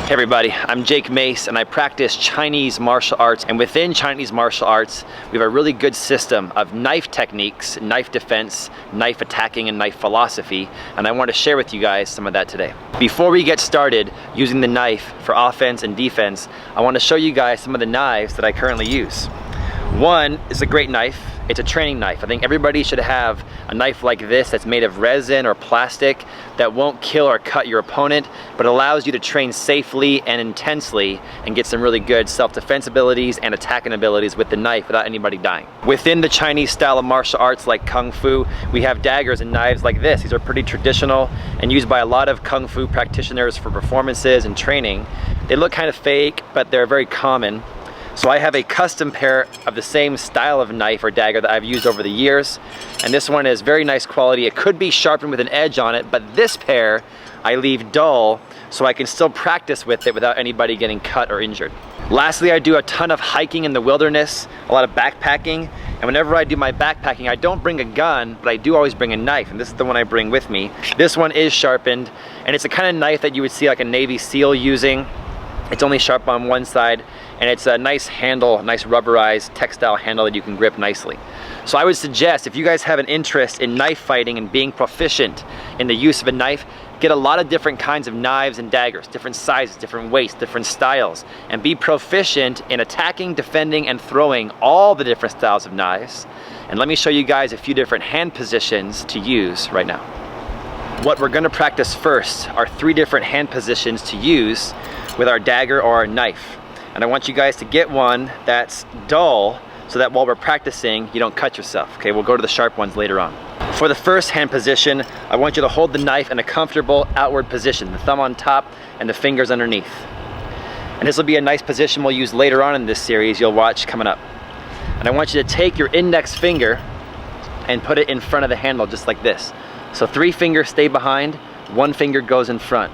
Hey everybody, I'm Jake Mace and I practice Chinese martial arts, and within Chinese martial arts we have a really good system of knife techniques, knife defense, knife attacking, and knife philosophy, and I want to share with you guys some of that today. Before we get started using the knife for offense and defense, I want to show you guys some of the knives that I currently use. One is a great knife. It's a training knife. I think everybody should have a knife like this that's made of resin or plastic that won't kill or cut your opponent, but allows you to train safely and intensely and get some really good self-defense abilities and attacking abilities with the knife without anybody dying. Within the Chinese style of martial arts like Kung Fu, we have daggers and knives like this. These are pretty traditional and used by a lot of Kung Fu practitioners for performances and training. They look kind of fake, but they're very common. So I have a custom pair of the same style of knife or dagger that I've used over the years, and this one is very nice quality. It could be sharpened with an edge on it, but this pair I leave dull so I can still practice with it without anybody getting cut or injured. Lastly, I do a ton of hiking in the wilderness, a lot of backpacking, and whenever I do my backpacking I don't bring a gun, but I do always bring a knife, and this is the one I bring with me. This one is sharpened, and it's the kind of knife that you would see like a Navy SEAL using. It's only sharp on one side, and it's a nice handle, nice rubberized textile handle that you can grip nicely. So I would suggest, if you guys have an interest in knife fighting and being proficient in the use of a knife, get a lot of different kinds of knives and daggers, different sizes, different weights, different styles, and be proficient in attacking, defending, and throwing all the different styles of knives. And let me show you guys a few different hand positions to use right now. What we're gonna practice first are 3 different hand positions to use with our dagger or our knife. And I want you guys to get one that's dull so that while we're practicing, you don't cut yourself. Okay, we'll go to the sharp ones later on. For the first hand position, I want you to hold the knife in a comfortable outward position, the thumb on top and the fingers underneath. And this will be a nice position we'll use later on in this series, you'll watch coming up. And I want you to take your index finger and put it in front of the handle just like this. So 3 fingers stay behind, 1 finger goes in front.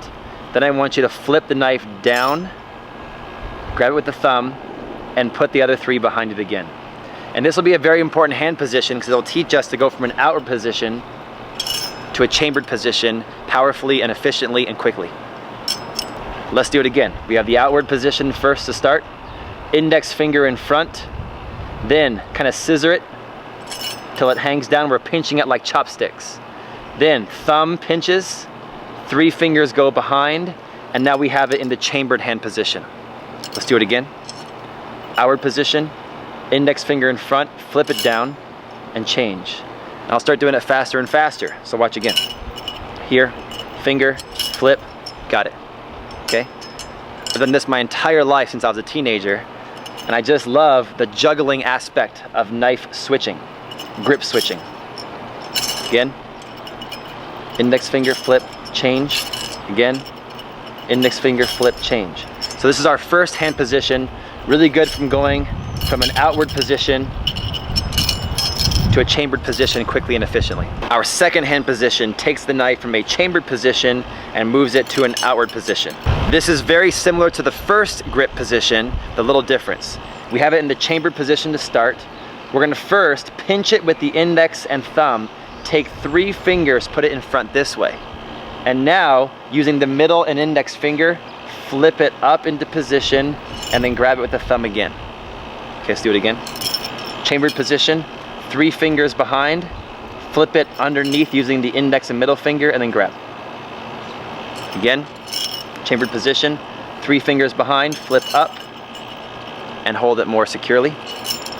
Then I want you to flip the knife down, grab it with the thumb, and put the other 3 behind it again. And this will be a very important hand position because it'll teach us to go from an outward position to a chambered position powerfully and efficiently and quickly. Let's do it again. We have the outward position first to start. Index finger in front, then kind of scissor it till it hangs down. We're pinching it like chopsticks. Then thumb pinches, 3 fingers go behind, and now we have it in the chambered hand position. Let's do it again. Outward position, index finger in front, flip it down, and change. And I'll start doing it faster and faster, so watch again. Here, finger, flip, got it. Okay? I've done this my entire life since I was a teenager, and I just love the juggling aspect of knife switching, grip switching. Again, index finger, flip, change. Again, index finger, flip, change. So this is our first hand position, really good from going from an outward position to a chambered position quickly and efficiently. Our second hand position takes the knife from a chambered position and moves it to an outward position. This is very similar to the first grip position, the little difference. We have it in the chambered position to start. We're gonna first pinch it with the index and thumb, take 3 fingers, put it in front this way. And now, using the middle and index finger, flip it up into position and then grab it with the thumb again. Okay, let's do it again. Chambered position, 3 fingers behind, flip it underneath using the index and middle finger and then grab. Again, chambered position, 3 fingers behind, flip up and hold it more securely.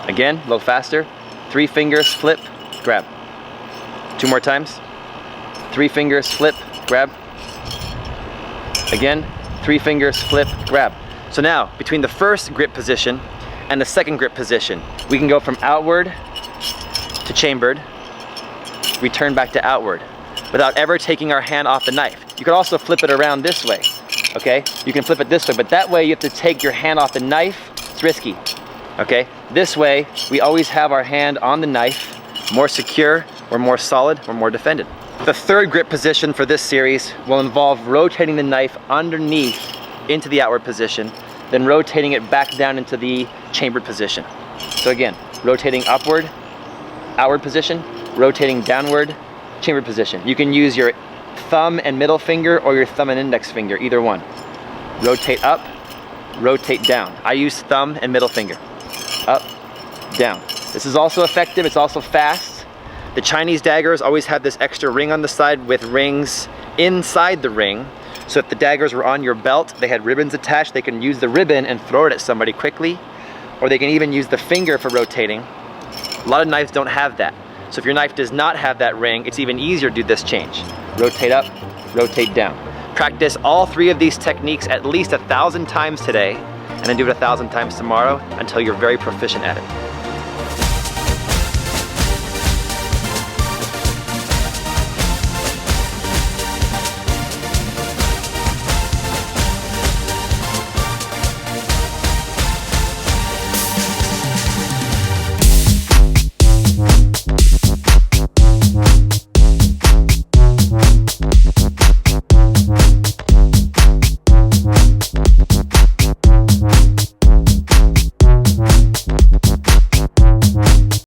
Again, a little faster, 3 fingers, flip, grab. 2 more times. 3 fingers, flip, grab. Again, 3 fingers, flip, grab. So now, between the first grip position and the second grip position, we can go from outward to chambered, return back to outward, without ever taking our hand off the knife. You could also flip it around this way, okay? You can flip it this way, but that way you have to take your hand off the knife. It's risky, okay? This way, we always have our hand on the knife, more secure, we're more solid, we're more defended. The third grip position for this series will involve rotating the knife underneath into the outward position, then rotating it back down into the chambered position. So again, rotating upward, outward position, rotating downward, chambered position. You can use your thumb and middle finger or your thumb and index finger, either one. rotate up, rotate down. I use thumb and middle finger. Up, down. This is also effective, it's also fast. The Chinese daggers always have this extra ring on the side with rings inside the ring. So if the daggers were on your belt, they had ribbons attached, they can use the ribbon and throw it at somebody quickly, or they can even use the finger for rotating. A lot of knives don't have that. So if your knife does not have that ring, it's even easier to do this change. Rotate up, rotate down. Practice all 3 of these techniques at least 1,000 times today, and then do it 1,000 times tomorrow until you're very proficient at it.